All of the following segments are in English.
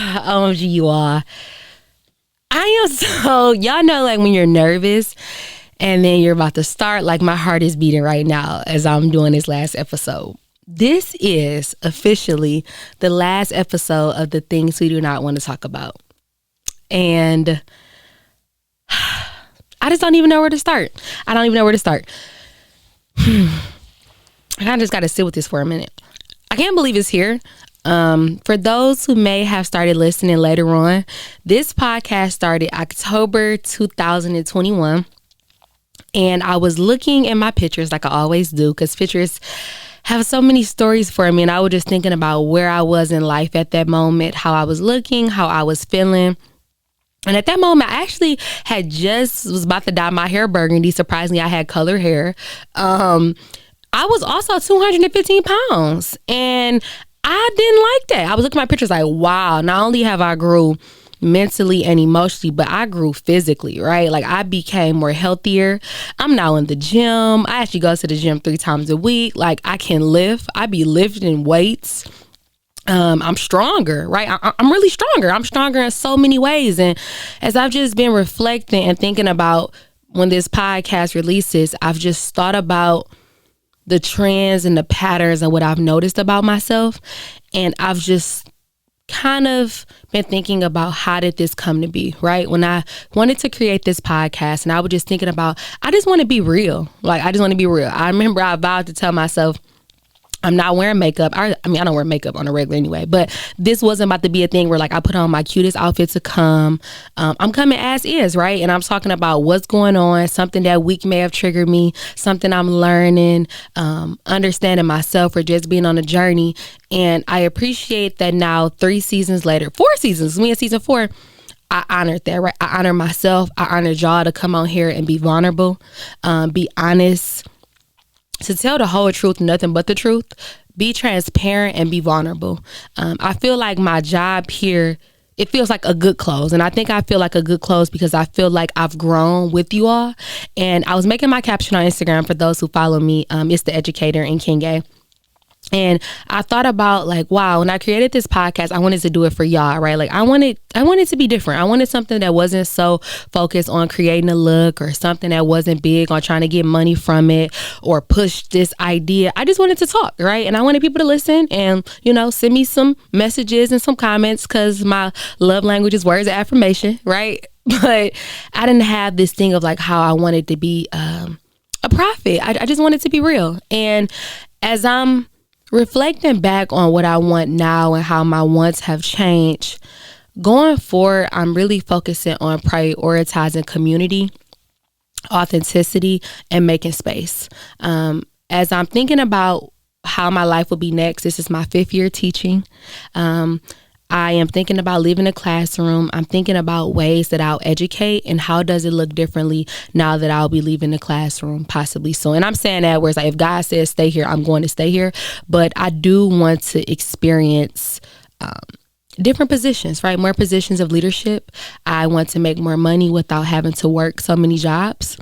OMG, you all. I am so, y'all know, like when you're nervous and then you're about to start, like my heart is beating right now as I'm doing this last episode. This is officially the last episode of the things we do not want to talk about. And I just don't even know where to start. I kind of just got to sit with this for a minute. I can't believe it's here. For those who may have started listening later on, this podcast started October 2021. And I was looking at my pictures like I always do, because pictures have so many stories for me. And I was just thinking about where I was in life at that moment, how I was looking, how I was feeling. And at that moment, I actually was about to dye my hair burgundy. Surprisingly, I had colored hair. I was also 215 pounds. And I didn't like that. I was looking at my pictures like, wow, not only have I grew mentally and emotionally, but I grew physically, right? Like I became more healthier. I'm now in the gym. I actually go to the gym 3 times a week. Like I can lift. I be lifting weights. I'm stronger, right? I'm really stronger. I'm stronger in so many ways. And as I've just been reflecting and thinking about when this podcast releases, I've just thought about the trends and the patterns and what I've noticed about myself. And I've just kind of been thinking about how did this come to be, right? When I wanted to create this podcast and I was just thinking about, I just want to be real. Like, I just want to be real. I remember I vowed to tell myself, I'm not wearing makeup. I don't wear makeup on a regular anyway, but this wasn't about to be a thing where like I put on my cutest outfit to come. I'm coming as is, right? And I'm talking about what's going on, something that week may have triggered me, something I'm learning, understanding myself, or just being on a journey. And I appreciate that now 3 seasons later, 4 seasons, me in season 4, I honored that, right? I honor myself. I honored y'all to come on here and be vulnerable, be honest, to tell the whole truth, nothing but the truth, be transparent and be vulnerable. I feel like my job here, it feels like a good close. And I think I feel like a good close because I feel like I've grown with you all. And I was making my caption on Instagram for those who follow me. It's The Educator in King A. And I thought about like, wow, when I created this podcast, I wanted to do it for y'all, right? Like I wanted to be different. I wanted something that wasn't so focused on creating a look, or something that wasn't big on trying to get money from it or push this idea. I just wanted to talk, right? And I wanted people to listen and, send me some messages and some comments, because my love language is words of affirmation, right? But I didn't have this thing of like how I wanted to be a prophet. I just wanted to be real. And as I'm reflecting back on what I want now and how my wants have changed, going forward, I'm really focusing on prioritizing community, authenticity, and making space. As I'm thinking about how my life will be next, this is my 5th year teaching. I am thinking about leaving the classroom. I'm thinking about ways that I'll educate and how does it look differently now that I'll be leaving the classroom possibly soon. And I'm saying that where it's like, if God says stay here, I'm going to stay here. But I do want to experience different positions, right? More positions of leadership. I want to make more money without having to work so many jobs.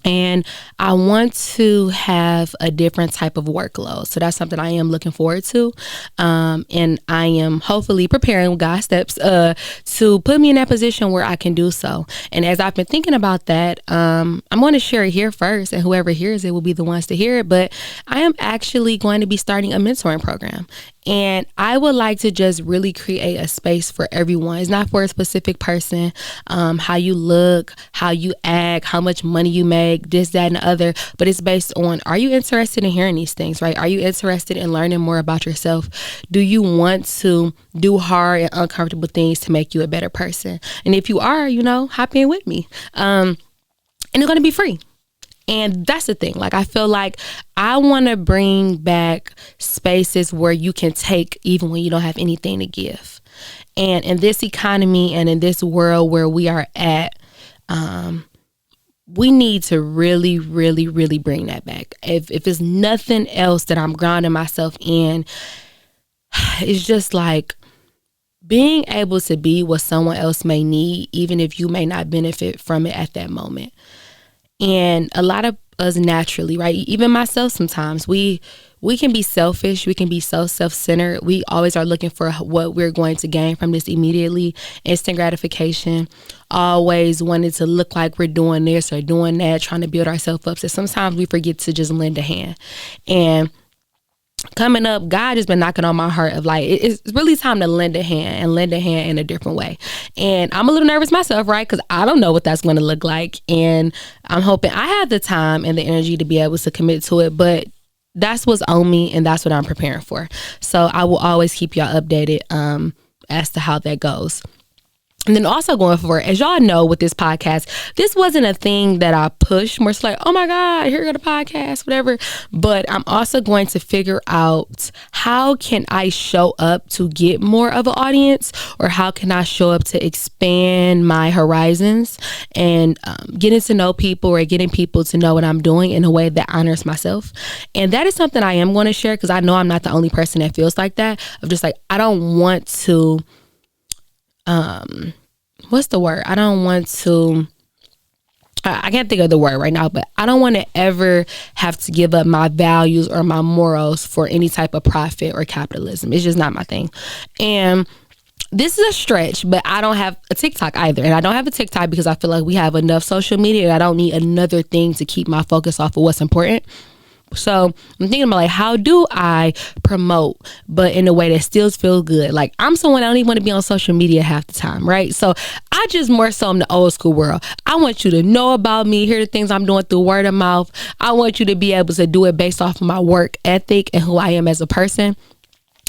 And I want to have a different type of workload. So that's something I am looking forward to. And I am hopefully preparing with God's steps to put me in that position where I can do so. And as I've been thinking about that, I'm going to share it here first, and whoever hears it will be the ones to hear it. But I am actually going to be starting a mentoring program. And I would like to just really create a space for everyone. It's not for a specific person, how you look, how you act, how much money you make, this, that, and the other. But it's based on, are you interested in hearing these things, right? Are you interested in learning more about yourself? Do you want to do hard and uncomfortable things to make you a better person? And if you are, hop in with me. And it's going to be free. And that's the thing. Like, I feel like I want to bring back spaces where you can take even when you don't have anything to give. And in this economy and in this world where we are at, we need to really, really, really bring that back. If it's nothing else that I'm grounding myself in, it's just like being able to be what someone else may need, even if you may not benefit from it at that moment. And a lot of us naturally, right? Even myself, sometimes we we can be selfish. We can be so self-centered. We always are looking for what we're going to gain from this immediately, instant gratification, always wanting to look like we're doing this or doing that, trying to build ourselves up. So sometimes we forget to just lend a hand. And coming up, God has been knocking on my heart of like, it's really time to lend a hand in a different way. And I'm a little nervous myself, right? Because I don't know what that's going to look like. And I'm hoping I have the time and the energy to be able to commit to it. But that's what's on me, and that's what I'm preparing for. So I will always keep y'all updated as to how that goes. And then also going forward, as y'all know with this podcast, this wasn't a thing that I pushed more so like, oh my God, here go the podcast, whatever. But I'm also going to figure out how can I show up to get more of an audience, or how can I show up to expand my horizons and getting to know people, or getting people to know what I'm doing in a way that honors myself. And that is something I am going to share, because I know I'm not the only person that feels like that. Of just like, I don't want to what's the word? I don't want to, I can't think of the word right now, but I don't want to ever have to give up my values or my morals for any type of profit or capitalism. It's just not my thing. And this is a stretch, but I don't have a TikTok either. And I don't have a TikTok because I feel like we have enough social media and I don't need another thing to keep my focus off of what's important. So I'm thinking about like, how do I promote, but in a way that still feels good? Like, I'm someone I don't even want to be on social media half the time, right? So I just more so in the old school world. I want you to know about me, hear the things I'm doing through word of mouth. I want you to be able to do it based off of my work ethic and who I am as a person,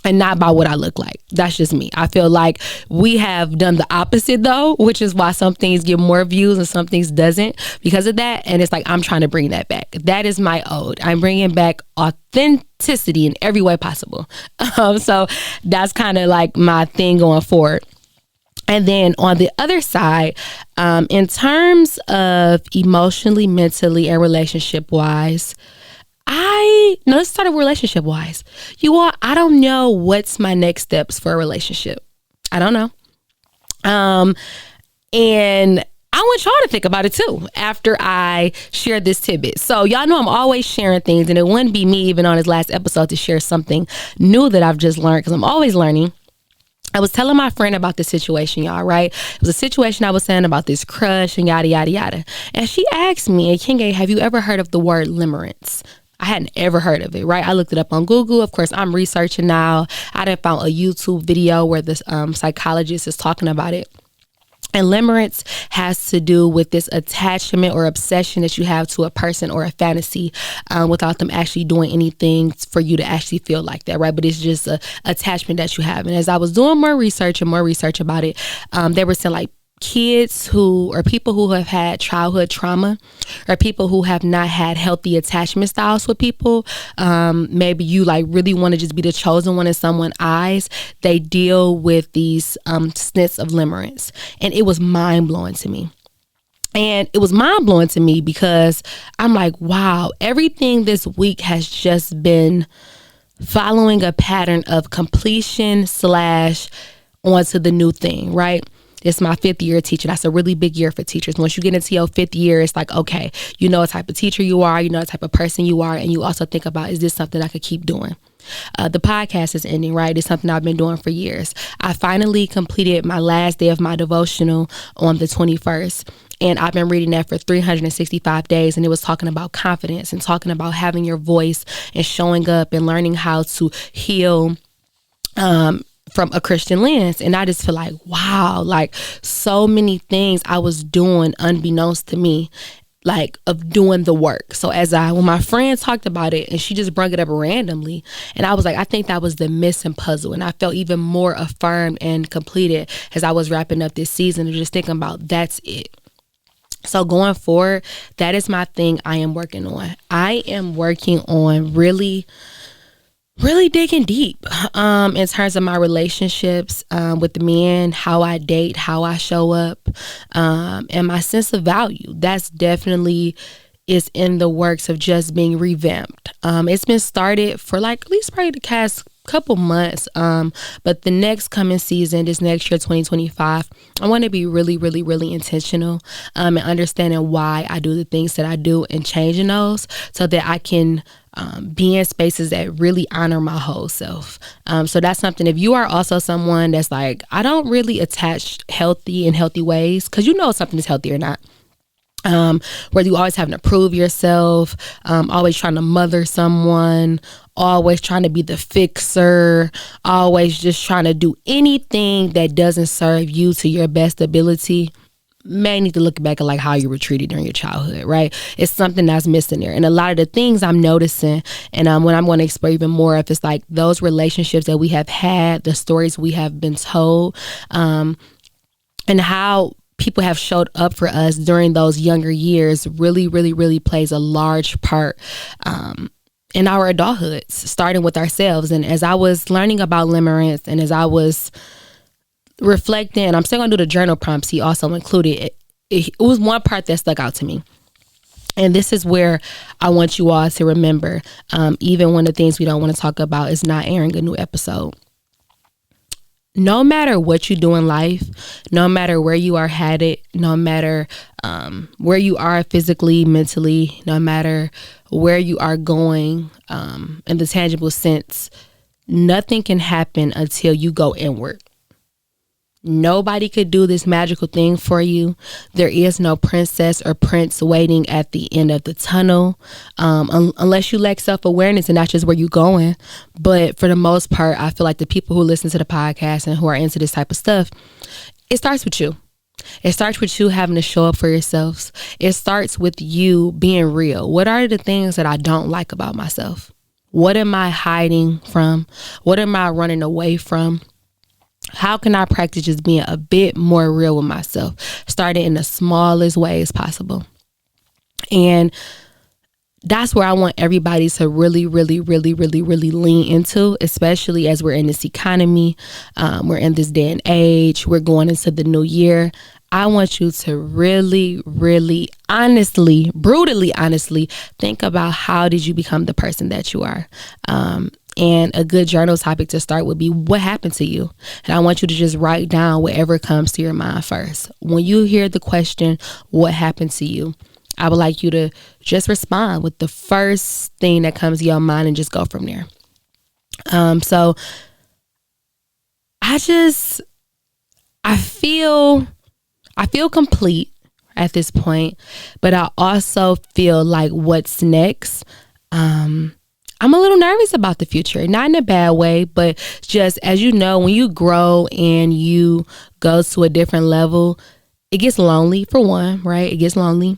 and not by what I look like. That's just me. I feel like we have done the opposite though, which is why some things get more views and some things doesn't because of that. And it's like, I'm trying to bring that back. That is my ode. I'm bringing back authenticity in every way possible. So that's kind of like my thing going forward. And then on the other side, in terms of emotionally, mentally, and relationship wise, let's start with relationship wise. You all, I don't know what's my next steps for a relationship. I don't know. And I want y'all to think about it too after I share this tidbit. So y'all know I'm always sharing things, and it wouldn't be me even on this last episode to share something new that I've just learned, because I'm always learning. I was telling my friend about this situation, y'all, right? It was a situation I was saying about this crush and yada, yada, yada. And she asked me, hey, Kinga, have you ever heard of the word limerence? I hadn't ever heard of it, right? I looked it up on Google. Of course, I'm researching now. I done found a YouTube video where this psychologist is talking about it. And limerence has to do with this attachment or obsession that you have to a person or a fantasy without them actually doing anything for you to actually feel like that, right? But it's just a attachment that you have. And as I was doing more research about it, they were saying like kids or people who have had childhood trauma, or people who have not had healthy attachment styles with people, maybe you like really want to just be the chosen one in someone's eyes, they deal with these snips of limerence. And it was mind-blowing to me. And it was mind-blowing to me because I'm like, wow, everything this week has just been following a pattern of completion / onto the new thing, right? It's my 5th year teaching. That's a really big year for teachers. Once you get into your 5th year, it's like, okay, you know what type of teacher you are, you know what type of person you are, and you also think about, is this something I could keep doing? The podcast is ending, right? It's something I've been doing for years. I finally completed my last day of my devotional on the 21st. And I've been reading that for 365 days. And it was talking about confidence and talking about having your voice and showing up and learning how to heal from a Christian lens. And I just feel like, wow, like so many things I was doing unbeknownst to me, like of doing the work. So when my friend talked about it and she just brought it up randomly, and I was like, I think that was the missing puzzle. And I felt even more affirmed and completed as I was wrapping up this season, and just thinking about that's it. So going forward, that is my thing I am working on. I am working on really digging deep in terms of my relationships with the men, how I date, how I show up, and my sense of value. That's definitely is in the works of just being revamped. It's been started for like at least probably the couple months. But the next coming season, this next year, 2025, I want to be really, really, really intentional and understanding why I do the things that I do and changing those so that I can be in spaces that really honor my whole self. So that's something, if you are also someone that's like, I don't really attach healthy in healthy ways, because you know something is healthy or not. Where you always having to prove yourself, always trying to mother someone, always trying to be the fixer, always just trying to do anything that doesn't serve you to your best ability, may need to look back at like how you were treated during your childhood, right? It's something that's missing there. And a lot of the things I'm noticing, and what I'm going to explore even more of, is like those relationships that we have had, the stories we have been told, and how people have showed up for us during those younger years really, really, really plays a large part in our adulthoods, starting with ourselves. And as I was learning about limerence, and as I was reflecting, I'm still going to do the journal prompts he also included, it was one part that stuck out to me. And this is where I want you all to remember, even when the things we don't want to talk about is not airing a new episode. No matter what you do in life, no matter where you are headed, no matter where you are physically, mentally, no matter where you are going in the tangible sense, nothing can happen until you go inward. Nobody could do this magical thing for you. There is no princess or prince waiting at the end of the tunnel, unless you lack self-awareness, and that's just where you're going. But for the most part, I feel like the people who listen to the podcast and who are into this type of stuff, it starts with you. It starts with you having to show up for yourselves. It starts with you being real. What are the things that I don't like about myself? What am I hiding from? What am I running away from? How can I practice just being a bit more real with myself, starting in the smallest ways possible? And that's where I want everybody to really, really, really, really, really lean into, especially as we're in this economy. We're in this day and age. We're going into the new year. I want you to really, really, honestly, brutally honestly, think about, how did you become the person that you are? And a good journal topic to start would be, what happened to you? And I want you to just write down whatever comes to your mind first. When you hear the question, what happened to you? I would like you to just respond with the first thing that comes to your mind and just go from there. So I feel complete at this point, but I also feel like what's next, I'm a little nervous about the future, not in a bad way, but just, as you know, when you grow and you go to a different level, it gets lonely, for one, right? It gets lonely.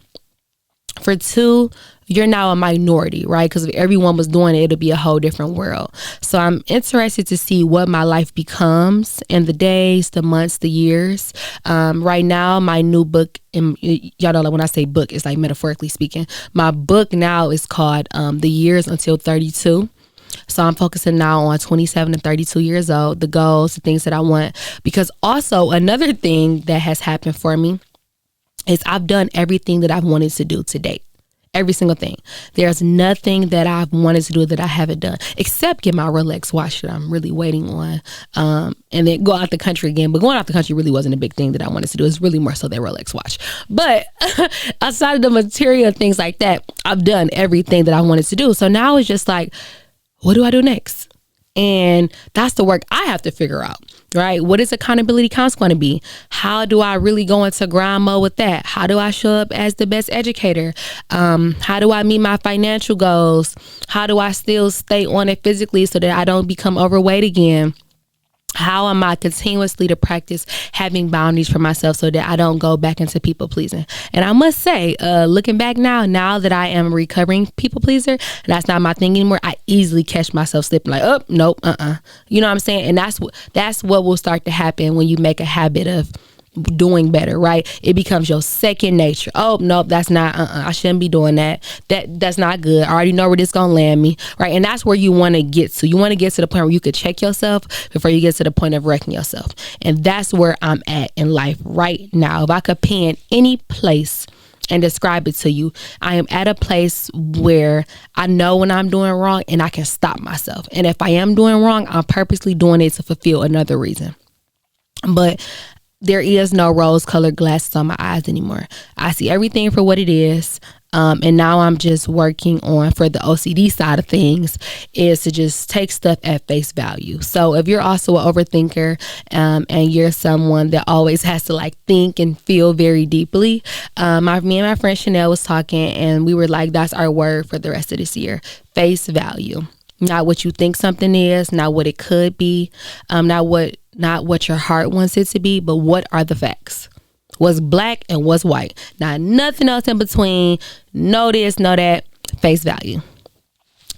For two, you're now a minority, right? Because if everyone was doing it, it'll be a whole different world. So I'm interested to see what my life becomes in the days, the months, the years. Right now, my new book, and y'all know, like when I say book, it's like metaphorically speaking. My book now is called The Years Until 32. So I'm focusing now on 27 to 32 years old, the goals, the things that I want. Because also another thing that has happened for me is I've done everything that I've wanted to do to date. Every single thing. There's nothing that I've wanted to do that I haven't done, except get my Rolex watch that I'm really waiting on, and then go out the country again. But going out the country really wasn't a big thing that I wanted to do. It's really more so that Rolex watch. But outside of the material things like that, I've done everything that I wanted to do. So now it's just like, what do I do next? And that's the work I have to figure out, right? What is accountability counts going to be? How do I really go into grind mode with that? How do I show up as the best educator? How do I meet my financial goals? How do I still stay on it physically so that I don't become overweight again? How am I continuously to practice having boundaries for myself so that I don't go back into people pleasing? And I must say, looking back now that I am a recovering people pleaser, and that's not my thing anymore, I easily catch myself slipping like, oh, nope, You know what I'm saying? And that's what will start to happen when you make a habit of doing better, right? It becomes your second nature. Oh, nope, that's not, I shouldn't be doing that. That's not good. I already know where this gonna land me, right? And that's where you want to get to. You want to get to the point where you could check yourself before you get to the point of wrecking yourself. And that's where I'm at in life right now. If I could pin any place and describe it to you. I am at a place where I know when I'm doing wrong and I can stop myself. And if I am doing wrong, I'm purposely doing it to fulfill another reason. But there is no rose-colored glasses on my eyes anymore. I see everything for what it is. And now I'm just working on, for the OCD side of things, is to just take stuff at face value. So if you're also an overthinker, and you're someone that always has to like think and feel very deeply, me and my friend Chanel was talking, and we were like, that's our word for the rest of this year: face value. Not what you think something is, not what it could be, not what your heart wants it to be, but what are the facts? What's black and what's white? Not nothing else in between. No this, no that. Face value.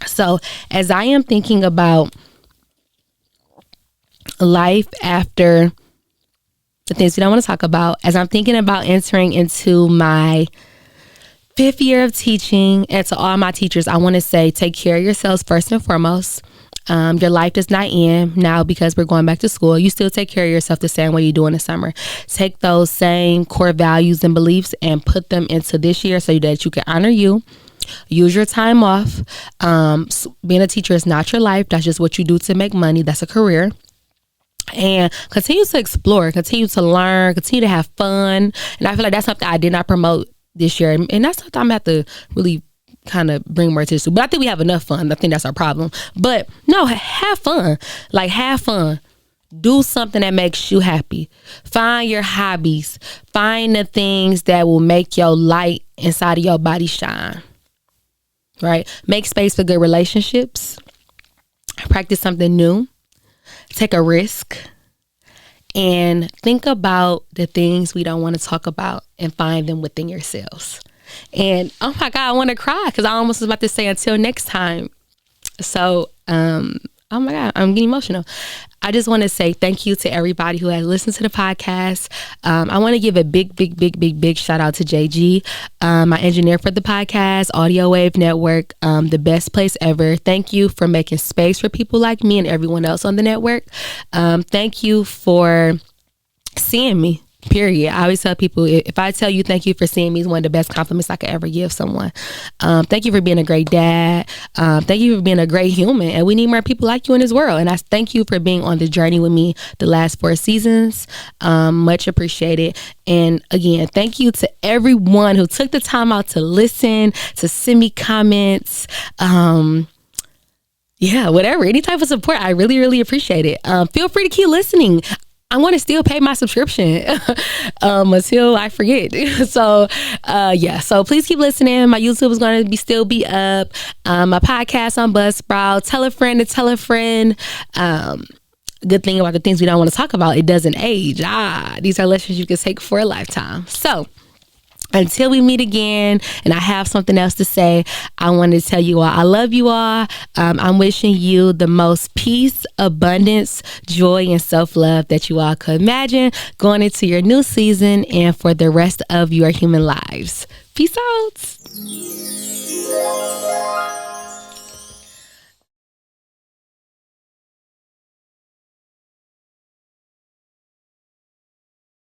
So as I am thinking about life after the things we don't want to talk about, as I'm thinking about entering into my 5th year of teaching, and to all my teachers, I want to say, take care of yourselves first and foremost. Your life does not end now because we're going back to school. You still take care of yourself the same way you do in the summer. Take those same core values and beliefs and put them into this year so that you can honor you. Use your time off. Being a teacher is not your life. That's just what you do to make money. That's a career. And continue to explore, continue to learn, continue to have fun. And I feel like that's something I did not promote this year. And that's something I'm going to have to really kind of bring more attention to. But I think we have enough fun. I think that's our problem. But no, have fun. Like, have fun. Do something that makes you happy. Find your hobbies. Find the things that will make your light inside of your body shine. Right? Make space for good relationships. Practice something new. Take a risk. And think about the things we don't want to talk about and find them within yourselves. And oh my God, I want to cry because I almost was about to say until next time. So, oh my God, I'm getting emotional. I just want to say thank you to everybody who has listened to the podcast. I want to give a big shout out to JG, my engineer for the podcast, Audio Wave Network, the best place ever. Thank you for making space for people like me and everyone else on the network. Thank you for seeing me. Period. I always tell people, if I tell you thank you for seeing me, is one of the best compliments I could ever give someone. Thank you for being a great dad. Thank you for being a great human. And we need more people like you in this world. And I thank you for being on the journey with me the last 4 seasons. Much appreciated. And again, thank you to everyone who took the time out to listen, to send me comments. Whatever, any type of support. I really appreciate it. Feel free to keep listening. I want to still pay my subscription until I forget. So please keep listening. My YouTube is going to still be up. My podcast on Buzzsprout. Tell a friend to tell a friend. Good thing about the things we don't want to talk about, it doesn't age. These are lessons you can take for a lifetime. So until we meet again, and I have something else to say, I want to tell you all, I love you all. I'm wishing you the most peace, abundance, joy, and self-love that you all could imagine going into your new season and for the rest of your human lives. Peace out.